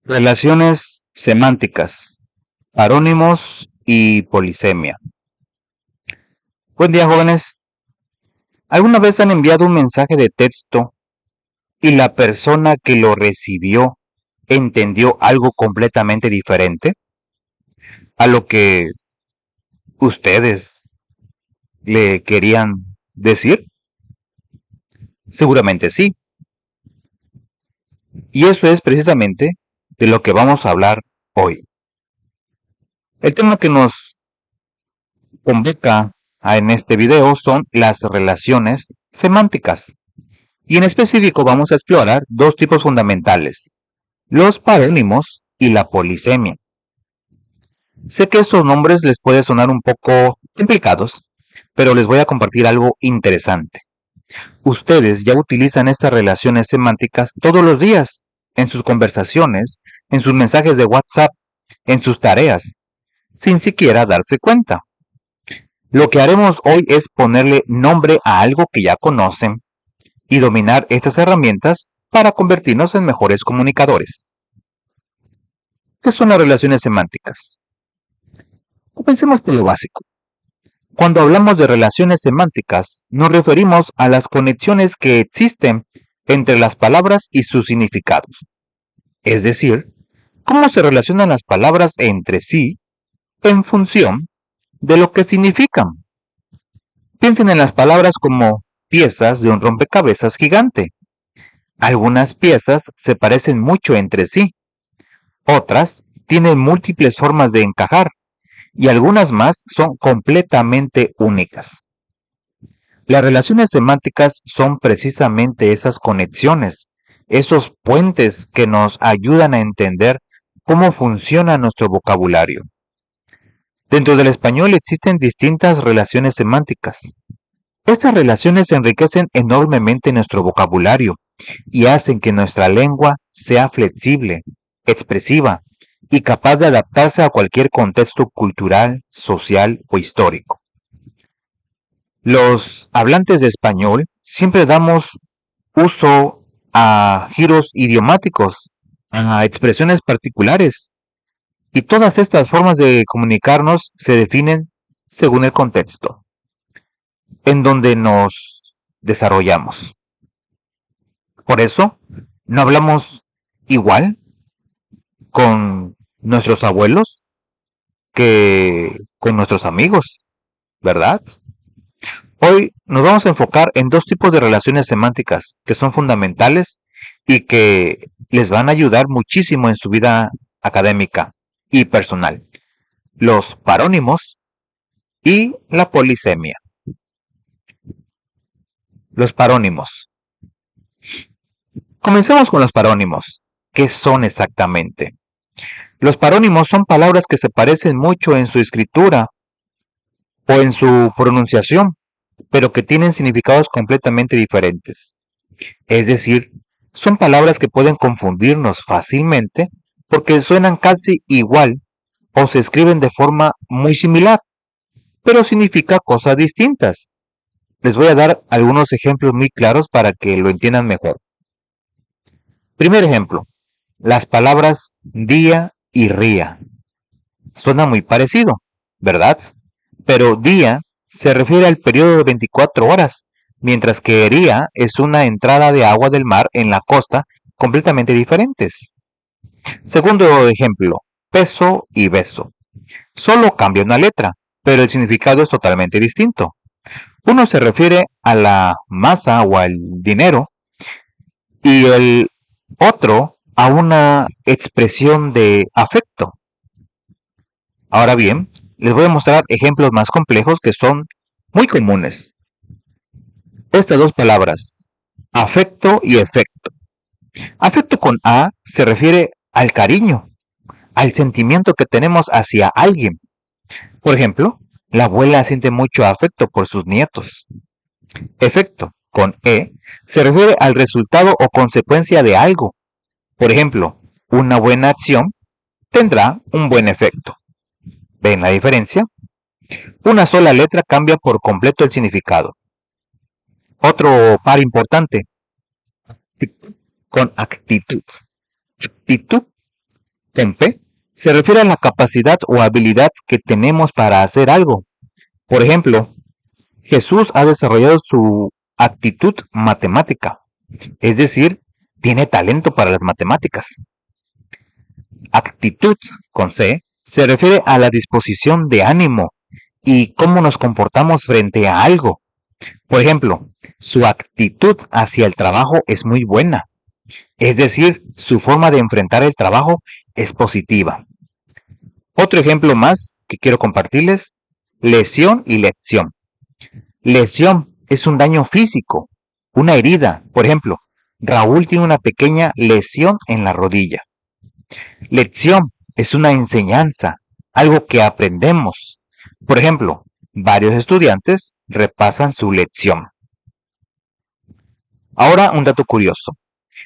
Relaciones semánticas, parónimos y polisemia. Buen día, jóvenes. ¿Alguna vez han enviado un mensaje de texto y la persona que lo recibió entendió algo completamente diferente a lo que ustedes le querían decir? Seguramente sí. Y eso es precisamente de lo que vamos a hablar hoy. El tema que nos convoca en este video son las relaciones semánticas. Y en específico vamos a explorar dos tipos fundamentales, los parónimos y la polisemia. Sé que estos nombres les puede sonar un poco complicados, pero les voy a compartir algo interesante. Ustedes ya utilizan estas relaciones semánticas todos los días, en sus conversaciones, en sus mensajes de WhatsApp, en sus tareas, sin siquiera darse cuenta. Lo que haremos hoy es ponerle nombre a algo que ya conocen y dominar estas herramientas para convertirnos en mejores comunicadores. ¿Qué son las relaciones semánticas? Comencemos por lo básico. Cuando hablamos de relaciones semánticas, nos referimos a las conexiones que existen entre las palabras y sus significados. Es decir, cómo se relacionan las palabras entre sí en función de lo que significan. Piensen en las palabras como piezas de un rompecabezas gigante. Algunas piezas se parecen mucho entre sí, otras tienen múltiples formas de encajar y algunas más son completamente únicas. Las relaciones semánticas son precisamente esas conexiones, esos puentes que nos ayudan a entender cómo funciona nuestro vocabulario. Dentro del español existen distintas relaciones semánticas. Estas relaciones enriquecen enormemente nuestro vocabulario y hacen que nuestra lengua sea flexible, expresiva y capaz de adaptarse a cualquier contexto cultural, social o histórico. Los hablantes de español siempre damos uso a giros idiomáticos, a expresiones particulares, y todas estas formas de comunicarnos se definen según el contexto en donde nos desarrollamos. Por eso, no hablamos igual con nuestros abuelos que con nuestros amigos, ¿verdad? Hoy nos vamos a enfocar en dos tipos de relaciones semánticas que son fundamentales y que les van a ayudar muchísimo en su vida académica y personal. Los parónimos y la polisemia. Los parónimos. Comencemos con los parónimos. ¿Qué son exactamente? Los parónimos son palabras que se parecen mucho en su escritura o en su pronunciación, pero que tienen significados completamente diferentes. Es decir, son palabras que pueden confundirnos fácilmente porque suenan casi igual o se escriben de forma muy similar, pero significan cosas distintas. Les voy a dar algunos ejemplos muy claros para que lo entiendan mejor. Primer ejemplo, las palabras día y ría. Suena muy parecido, ¿verdad? Pero día se refiere al periodo de 24 horas, mientras que ría es una entrada de agua del mar en la costa completamente diferentes. Segundo ejemplo, peso y beso. Solo cambia una letra, pero el significado es totalmente distinto. Uno se refiere a la masa o al dinero y el otro a una expresión de afecto. Ahora bien, les voy a mostrar ejemplos más complejos que son muy comunes. Estas dos palabras, afecto y efecto. Afecto con A se refiere al cariño, al sentimiento que tenemos hacia alguien. Por ejemplo, la abuela siente mucho afecto por sus nietos. Efecto con E se refiere al resultado o consecuencia de algo. Por ejemplo, una buena acción tendrá un buen efecto. ¿Ven la diferencia? Una sola letra cambia por completo el significado. Otro par importante, con actitud. Actitud Tempe se refiere a la capacidad o habilidad que tenemos para hacer algo. Por ejemplo, Jesús ha desarrollado su actitud matemática, es decir, tiene talento para las matemáticas. Actitud, con C, se refiere a la disposición de ánimo y cómo nos comportamos frente a algo. Por ejemplo, su actitud hacia el trabajo es muy buena, es decir, su forma de enfrentar el trabajo es positiva. Otro ejemplo más que quiero compartirles, lesión y lección. Lesión es un daño físico, una herida. Por ejemplo, Raúl tiene una pequeña lesión en la rodilla. Lección es una enseñanza, algo que aprendemos. Por ejemplo, varios estudiantes repasan su lección. Ahora un dato curioso.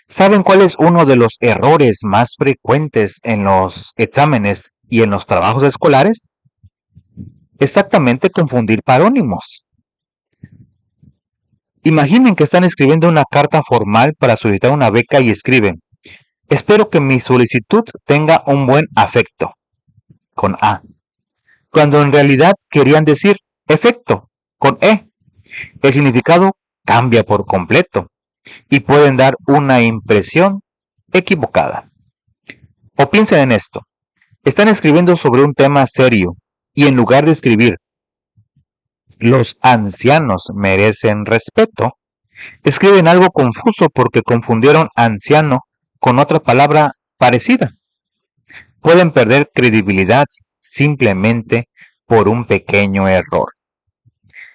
¿Saben cuál es uno de los errores más frecuentes en los exámenes y en los trabajos escolares? Exactamente, confundir parónimos. Imaginen que están escribiendo una carta formal para solicitar una beca y escriben: espero que mi solicitud tenga un buen afecto, con A, cuando en realidad querían decir efecto, con E. El significado cambia por completo y pueden dar una impresión equivocada. O piensen en esto, están escribiendo sobre un tema serio y en lugar de escribir los ancianos merecen respeto, escriben algo confuso porque confundieron anciano con otra palabra parecida. Pueden perder credibilidad simplemente por un pequeño error.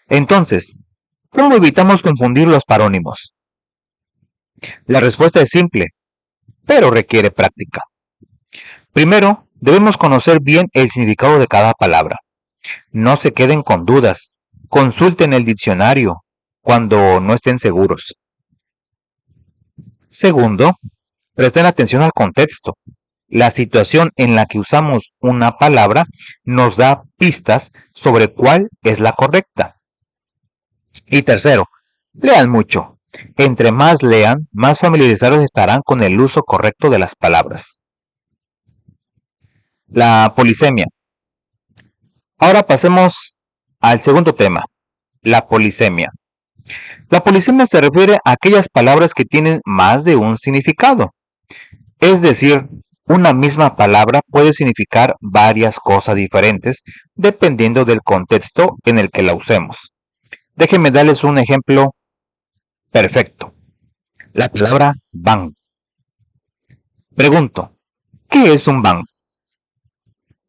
Entonces, ¿cómo evitamos confundir los parónimos? La respuesta es simple, pero requiere práctica. Primero, debemos conocer bien el significado de cada palabra. No se queden con dudas. Consulten el diccionario cuando no estén seguros. Segundo, presten atención al contexto. La situación en la que usamos una palabra nos da pistas sobre cuál es la correcta. Y tercero, lean mucho. Entre más lean, más familiarizados estarán con el uso correcto de las palabras. La polisemia. Ahora pasemos al segundo tema, la polisemia. La polisemia se refiere a aquellas palabras que tienen más de un significado. Es decir, una misma palabra puede significar varias cosas diferentes dependiendo del contexto en el que la usemos. Déjenme darles un ejemplo perfecto. La palabra banco. Pregunto, ¿qué es un banco?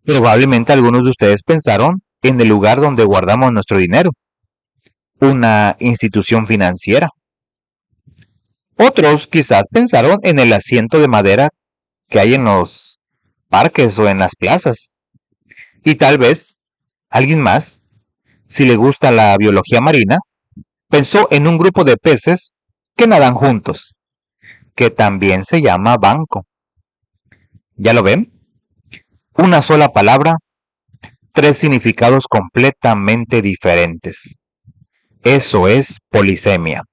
Probablemente algunos de ustedes pensaron en el lugar donde guardamos nuestro dinero, una institución financiera. Otros quizás pensaron en el asiento de madera que hay en los parques o en las plazas. Y tal vez alguien más, si le gusta la biología marina, pensó en un grupo de peces que nadan juntos, que también se llama banco. ¿Ya lo ven? Una sola palabra, tres significados completamente diferentes. Eso es polisemia.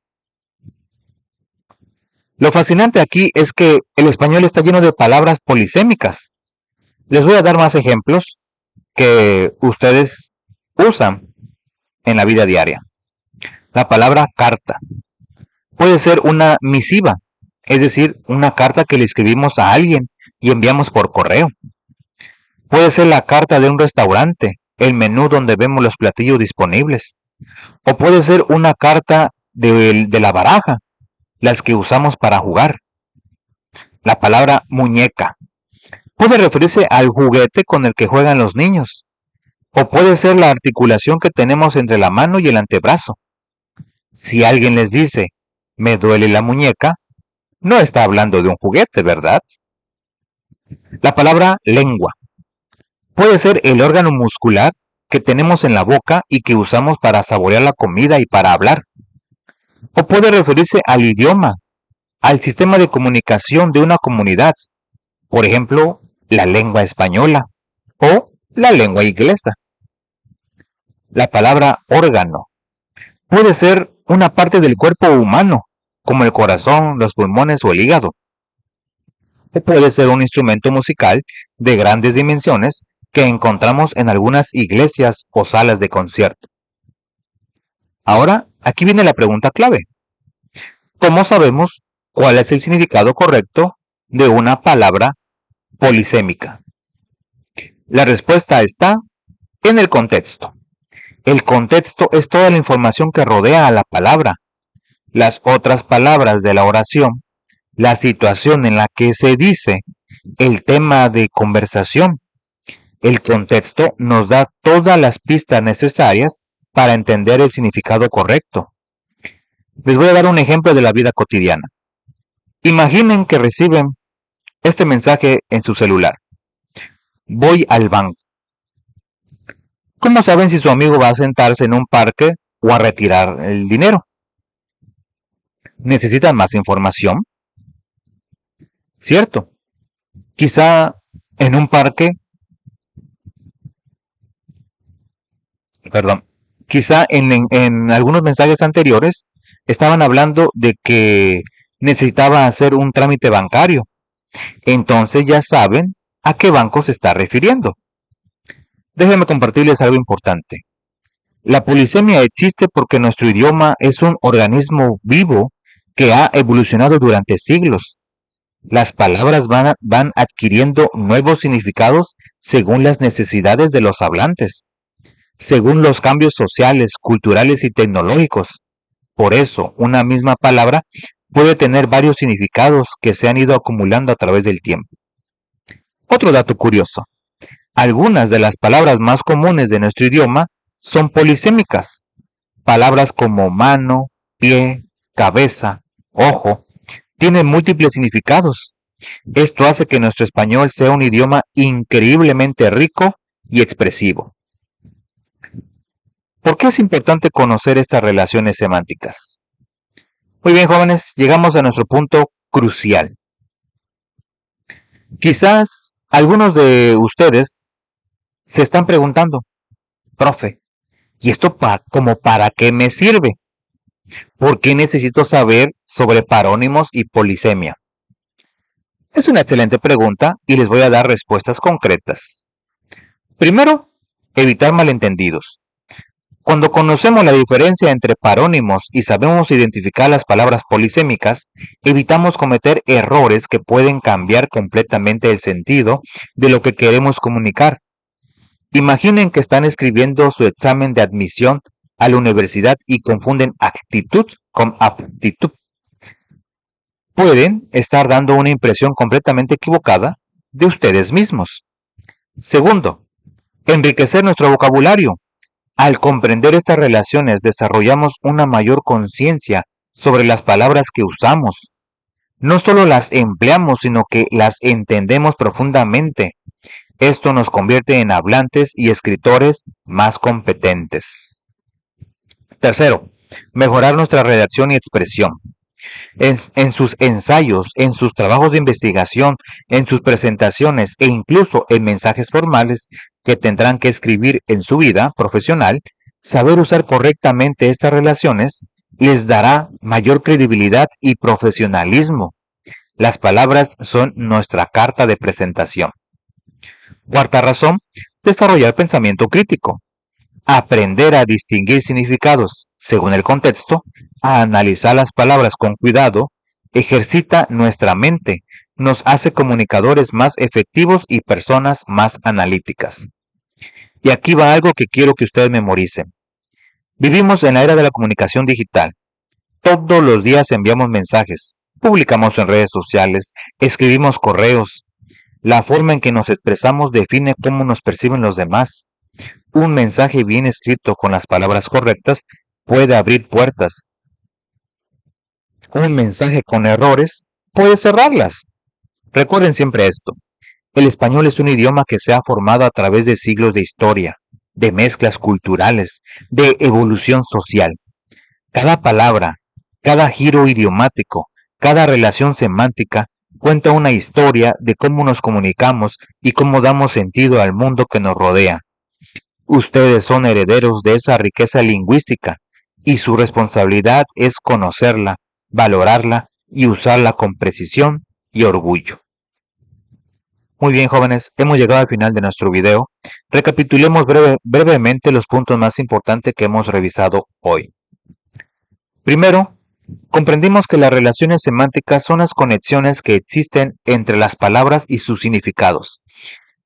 Lo fascinante aquí es que el español está lleno de palabras polisémicas. Les voy a dar más ejemplos que ustedes usan en la vida diaria. La palabra carta puede ser una misiva, es decir, una carta que le escribimos a alguien y enviamos por correo. Puede ser la carta de un restaurante, el menú donde vemos los platillos disponibles. O puede ser una carta de la baraja, las que usamos para jugar. La palabra muñeca puede referirse al juguete con el que juegan los niños, o puede ser la articulación que tenemos entre la mano y el antebrazo. Si alguien les dice, me duele la muñeca, no está hablando de un juguete, ¿verdad? La palabra lengua puede ser el órgano muscular que tenemos en la boca y que usamos para saborear la comida y para hablar. O puede referirse al idioma, al sistema de comunicación de una comunidad, por ejemplo, la lengua española o la lengua inglesa. La palabra órgano puede ser una parte del cuerpo humano, como el corazón, los pulmones o el hígado. o puede ser un instrumento musical de grandes dimensiones que encontramos en algunas iglesias o salas de concierto. Ahora, aquí viene la pregunta clave. ¿Cómo sabemos cuál es el significado correcto de una palabra polisémica? La respuesta está en el contexto. El contexto es toda la información que rodea a la palabra, las otras palabras de la oración, la situación en la que se dice, el tema de conversación. El contexto nos da todas las pistas necesarias para entender el significado correcto. Les voy a dar un ejemplo de la vida cotidiana. Imaginen que reciben este mensaje en su celular. Voy al banco. ¿Cómo saben si su amigo va a sentarse en un parque o a retirar el dinero? ¿Necesitan más información? Cierto. Quizá en un parque, quizá en algunos mensajes anteriores estaban hablando de que necesitaba hacer un trámite bancario. Entonces ya saben a qué banco se está refiriendo. Déjenme compartirles algo importante. La polisemia existe porque nuestro idioma es un organismo vivo que ha evolucionado durante siglos. Las palabras van adquiriendo nuevos significados según las necesidades de los hablantes, según los cambios sociales, culturales y tecnológicos. Por eso, una misma palabra puede tener varios significados que se han ido acumulando a través del tiempo. Otro dato curioso. Algunas de las palabras más comunes de nuestro idioma son polisémicas. Palabras como mano, pie, cabeza, ojo, tienen múltiples significados. Esto hace que nuestro español sea un idioma increíblemente rico y expresivo. ¿Por qué es importante conocer estas relaciones semánticas? Muy bien, jóvenes, llegamos a nuestro punto crucial. Quizás algunos de ustedes se están preguntando, profe, ¿y esto como para qué me sirve? ¿Por qué necesito saber sobre parónimos y polisemia? Es una excelente pregunta y les voy a dar respuestas concretas. Primero, evitar malentendidos. Cuando conocemos la diferencia entre parónimos y sabemos identificar las palabras polisémicas, evitamos cometer errores que pueden cambiar completamente el sentido de lo que queremos comunicar. Imaginen que están escribiendo su examen de admisión a la universidad y confunden actitud con aptitud. Pueden estar dando una impresión completamente equivocada de ustedes mismos. Segundo, enriquecer nuestro vocabulario. Al comprender estas relaciones desarrollamos una mayor conciencia sobre las palabras que usamos. No solo las empleamos, sino que las entendemos profundamente. Esto nos convierte en hablantes y escritores más competentes. Tercero, mejorar nuestra redacción y expresión. En sus ensayos, en sus trabajos de investigación, en sus presentaciones e incluso en mensajes formales que tendrán que escribir en su vida profesional, saber usar correctamente estas relaciones les dará mayor credibilidad y profesionalismo. Las palabras son nuestra carta de presentación. Cuarta razón, desarrollar pensamiento crítico. Aprender a distinguir significados según el contexto, a analizar las palabras con cuidado, ejercita nuestra mente, nos hace comunicadores más efectivos y personas más analíticas. Y aquí va algo que quiero que ustedes memoricen. Vivimos en la era de la comunicación digital. Todos los días enviamos mensajes, publicamos en redes sociales, escribimos correos. La forma en que nos expresamos define cómo nos perciben los demás. Un mensaje bien escrito con las palabras correctas puede abrir puertas. Un mensaje con errores puede cerrarlas. Recuerden siempre esto. El español es un idioma que se ha formado a través de siglos de historia, de mezclas culturales, de evolución social. Cada palabra, cada giro idiomático, cada relación semántica cuenta una historia de cómo nos comunicamos y cómo damos sentido al mundo que nos rodea. Ustedes son herederos de esa riqueza lingüística y su responsabilidad es conocerla, valorarla y usarla con precisión y orgullo. Muy bien, jóvenes, hemos llegado al final de nuestro video. Recapitulemos brevemente los puntos más importantes que hemos revisado hoy. Primero, comprendimos que las relaciones semánticas son las conexiones que existen entre las palabras y sus significados,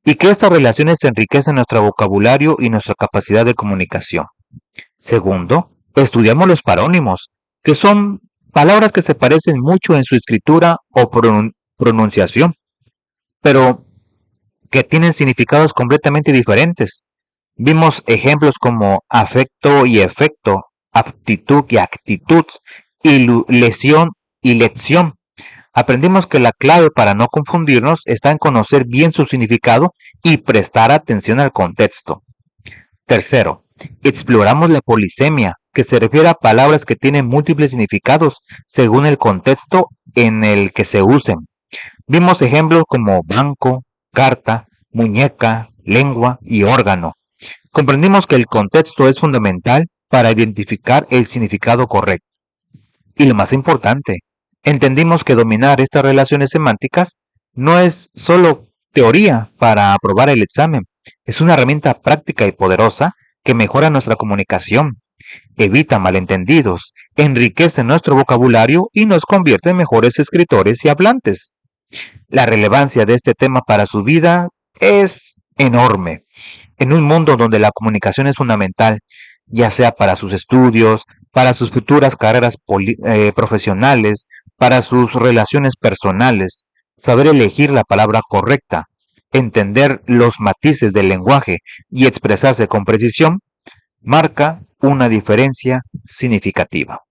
y que estas relaciones enriquecen nuestro vocabulario y nuestra capacidad de comunicación. Segundo, estudiamos los parónimos, que son palabras que se parecen mucho en su escritura o pronunciación, pero que tienen significados completamente diferentes. Vimos ejemplos como afecto y efecto, aptitud y actitud, y lesión y lección. Aprendimos que la clave para no confundirnos está en conocer bien su significado y prestar atención al contexto. Tercero, exploramos la polisemia, que se refiere a palabras que tienen múltiples significados según el contexto en el que se usen. Vimos ejemplos como banco, carta, muñeca, lengua y órgano. Comprendimos que el contexto es fundamental para identificar el significado correcto. Y lo más importante, entendimos que dominar estas relaciones semánticas no es solo teoría para aprobar el examen, es una herramienta práctica y poderosa que mejora nuestra comunicación, evita malentendidos, enriquece nuestro vocabulario y nos convierte en mejores escritores y hablantes. La relevancia de este tema para su vida es enorme. En un mundo donde la comunicación es fundamental, ya sea para sus estudios, para sus futuras carreras profesionales, para sus relaciones personales, saber elegir la palabra correcta, entender los matices del lenguaje y expresarse con precisión, marca una diferencia significativa.